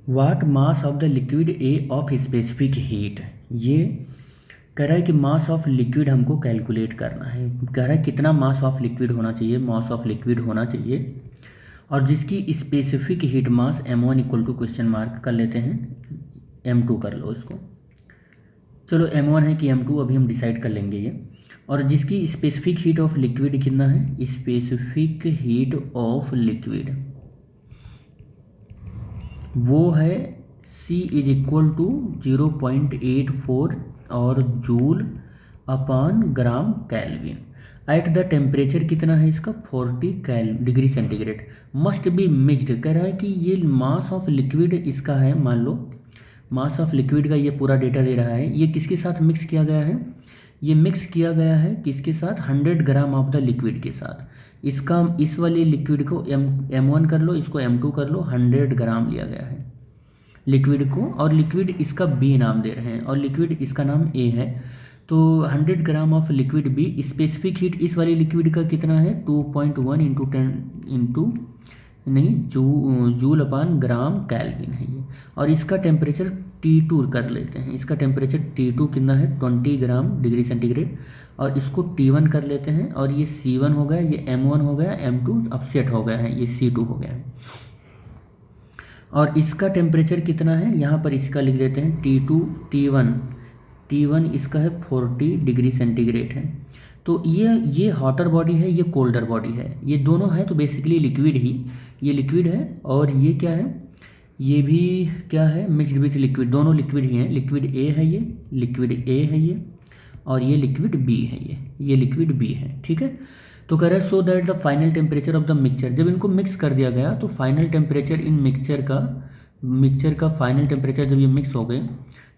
Watt mass of the liquid A of specific heat. ये कह रहा है कि मास ऑफ लिक्विड हमको कैलकुलेट करना है। कह रहा है कितना मास ऑफ लिक्विड होना चाहिए, मास ऑफ लिक्विड होना चाहिए, और जिसकी specific heat mass m1 equal to question mark कर लेते हैं, m2 कर लो इसको। चलो m1 है कि m2 अभी हम डिसाइड कर लेंगे ये। और जिसकी स्पेसिफिक हीट ऑफ लिक्विड कितना है, स्पेसिफिक हीट ऑफ लिक्विड वो है C इज इक्वल टू 0.84 और joule upon gram kelvin. At the temperature कितना है इसका, 40 degree centigrade. Must be mixed. कह रहा है कि ये मास ऑफ लिक्विड इसका है, मान लो मास ऑफ लिक्विड का ये पूरा डेटा दे रहा है। ये किसके साथ मिक्स किया गया है, ये मिक्स किया गया है किसके साथ, 100 ग्राम ऑफ द लिक्विड के साथ। इसका इस वाले लिक्विड को m1 कर लो, इसको m2 कर लो, 100 ग्राम लिया गया है लिक्विड को, और लिक्विड इसका B नाम दे रहे हैं और लिक्विड इसका नाम A है। तो 100 gram of liquid B, specific heat इस वाले लिक्विड का कितना है, 2.1 इंटू 10 इंटू नहीं जूल अपान ग्राम कैलविन है ये। और इसका टेम्परेचर T2 कर लेते हैं। इसका टेम्परेचर T2 कितना है, 20 ग्राम डिग्री सेंटीग्रेड, और इसको T1 कर लेते हैं। और ये C1 हो गया, ये M1 हो गया, M2 अब सेट हो गया है, ये C2 हो गया है। और इसका टेम्परेचर कितना है, यहाँ पर इसका लिख देते हैं T2 T1 इसका है 40 डिग्री सेंटीग्रेड है। तो ये हॉटर बॉडी है, ये कोल्डर बॉडी है, ये दोनों है तो बेसिकली लिक्विड ही, ये लिक्विड है। और ये क्या है, ये भी क्या है, मिक्स्ड विथ लिक्विड, दोनों लिक्विड ही हैं। लिक्विड ए है ये, लिक्विड ए है ये, और ये लिक्विड बी है ये लिक्विड बी है, ठीक है। तो कह रहा है सो that the final temperature of the mixture, जब इनको मिक्स कर दिया गया तो फाइनल टेम्परेचर इन मिक्सचर का फाइनल टेम्परेचर जब ये मिक्स हो गए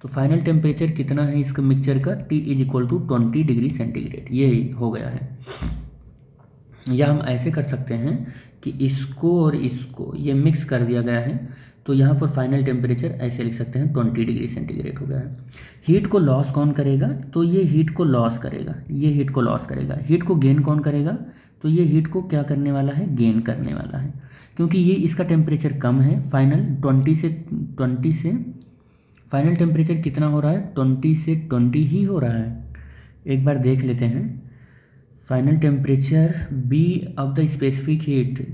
तो फाइनल टेम्परेचर कितना है इसका मिक्सचर का, T is equal to 20 degree centigrade, ये हो गया है। या हम ऐसे कर सकते हैं कि इसको और इसको ये मिक्स कर दिया गया है, तो यहाँ पर फाइनल टेम्परेचर ऐसे लिख सकते हैं 20 डिग्री सेंटीग्रेड हो गया है। हीट को लॉस कौन करेगा, तो ये हीट को लॉस करेगा, ये हीट को लॉस करेगा। हीट को गेन कौन करेगा, तो ये हीट को क्या करने वाला है, गेन करने वाला है, क्योंकि ये इसका टेम्परेचर कम है। फाइनल 20 से फाइनल टेम्परेचर कितना हो रहा है, 20 से 20 ही हो रहा है। एक बार देख लेते हैं final temperature B of the specific heat.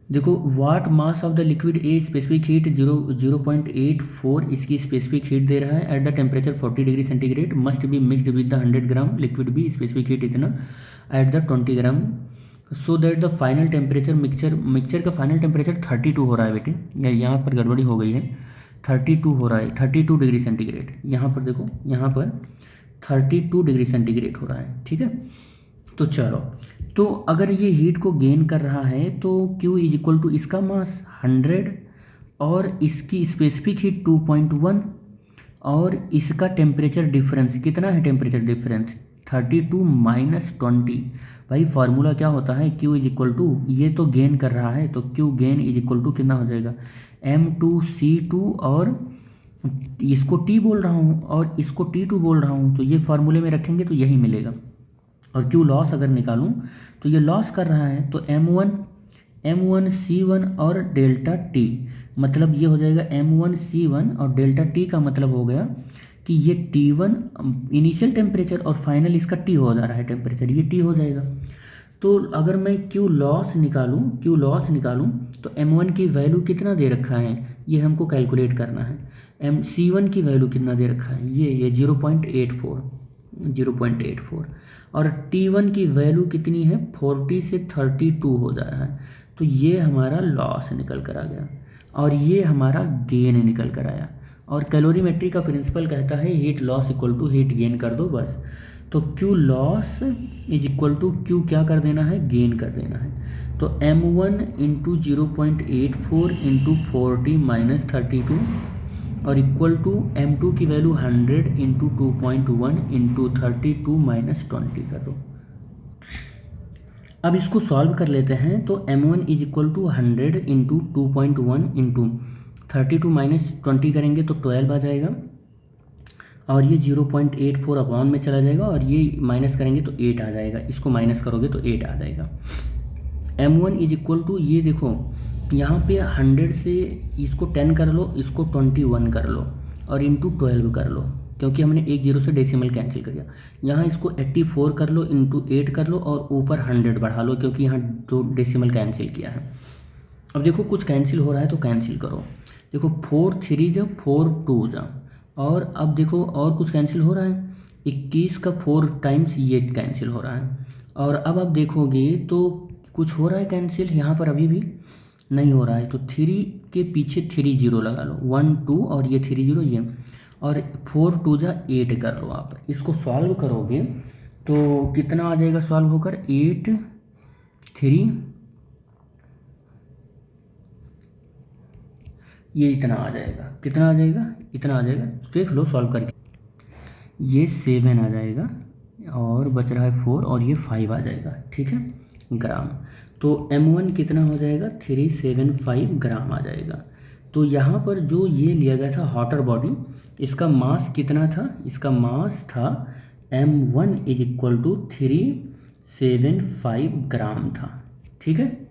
देखो what mass of the liquid A specific heat 0.84 इसकी स्पेसिफिक हीट दे रहा है। At the temperature 40 degree centigrade must be mixed with the 100 gram liquid B, specific heat इतना at the 20 gram, so that the final temperature mixture का final temperature 32 हो रहा है बेटे, यहाँ पर गड़बड़ी हो गई है, 32 हो रहा है, 32 डिग्री सेंटीग्रेड। यहाँ पर देखो, यहाँ पर 32 डिग्री सेंटीग्रेड हो रहा है, ठीक है। तो चलो, तो अगर ये हीट को गेन कर रहा है तो Q इज इक्वल टू इसका मास 100 और इसकी स्पेसिफिक हीट 2.1 और इसका टेम्परेचर डिफरेंस कितना है, टेम्परेचर डिफरेंस 32 माइनस 20। भाई फार्मूला क्या होता है, Q इज इक्वल टू, ये तो गेन कर रहा है तो Q gain is equal to कितना हो जाएगा, M2C2, और इसको T बोल रहा हूँ और इसको T2 बोल रहा हूँ, तो ये फार्मूले में रखेंगे तो यही मिलेगा। और Q लॉस अगर निकालूं तो ये लॉस कर रहा है, तो M1 C1 और डेल्टा T, मतलब ये हो जाएगा M1 C1 और डेल्टा T का मतलब हो गया कि ये T1 इनिशियल टेम्परेचर और फाइनल इसका T हो जा रहा है टेम्परेचर, ये T हो जाएगा। तो अगर मैं Q लॉस निकालूं तो M1 की वैल्यू कितना दे रखा है, ये हमको कैलकुलेट करना है। C1 की वैल्यू कितना दे रखा है, ये 0.84 और T1 की वैल्यू कितनी है, 40 से 32 हो जा रहा है। तो ये हमारा लॉस निकल कर आ गया और ये हमारा गेन निकल कर आया। और कैलोरीमेट्री का प्रिंसिपल कहता है heat loss equal to heat gain कर दो बस। तो Q loss is equal to Q क्या कर देना है, गेन कर देना है। तो M1 इंटू 0.84 इंटू 40 माइनस 32 और इक्वल टू M2 की वैल्यू 100 इंटू 2.1 इंटू 32 माइनस 20 कर दो। अब इसको सॉल्व कर लेते हैं, तो M1 is equal to 100 into 2.1 into 32 minus 20 करेंगे तो 12 आ जाएगा, और ये 0.84 अपॉन में चला जाएगा और ये माइनस करेंगे तो 8 आ जाएगा, इसको माइनस करोगे तो 8 आ जाएगा। M1 इज इक्वल टू, ये देखो यहाँ पे 100 से इसको 10 कर लो, इसको 21 कर लो और इंटू 12 कर लो, क्योंकि हमने एक जीरो से डेसिमल कैंसिल कर दिया। यहाँ इसको 84 कर लो, इंटू 8 कर लो और ऊपर 100 बढ़ा लो, क्योंकि यहाँ दो डेसिमल कैंसिल किया है। अब देखो कुछ कैंसिल हो रहा है तो कैंसिल करो। देखो 4 3 जा 4 2 जा, और अब देखो और कुछ कैंसिल हो रहा है, 21 का 4 टाइम्स ये कैंसिल हो रहा है। और अब आप देखोगे तो कुछ हो रहा है कैंसिल यहाँ पर, अभी भी नहीं हो रहा है। तो 3 के पीछे 3 जीरो लगा लो, 1 2 और ये 3 जीरो ये, और 4 2 जा 8 कर लो। आप इसको सॉल्व करोगे तो कितना आ जाएगा सॉल्व होकर, 8 3 ये इतना आ जाएगा। कितना आ जाएगा, इतना आ जाएगा। देख लो सॉल्व करके, ये 7 आ जाएगा और बच रहा है 4 और ये 5 आ जाएगा, ठीक है, ग्राम। तो M1 कितना हो जाएगा, 375 ग्राम आ जाएगा। तो यहाँ पर जो ये लिया गया था हॉटर बॉडी, इसका मास कितना था, इसका मास था M1 इज इक्वल टू 375 ग्राम था, ठीक है।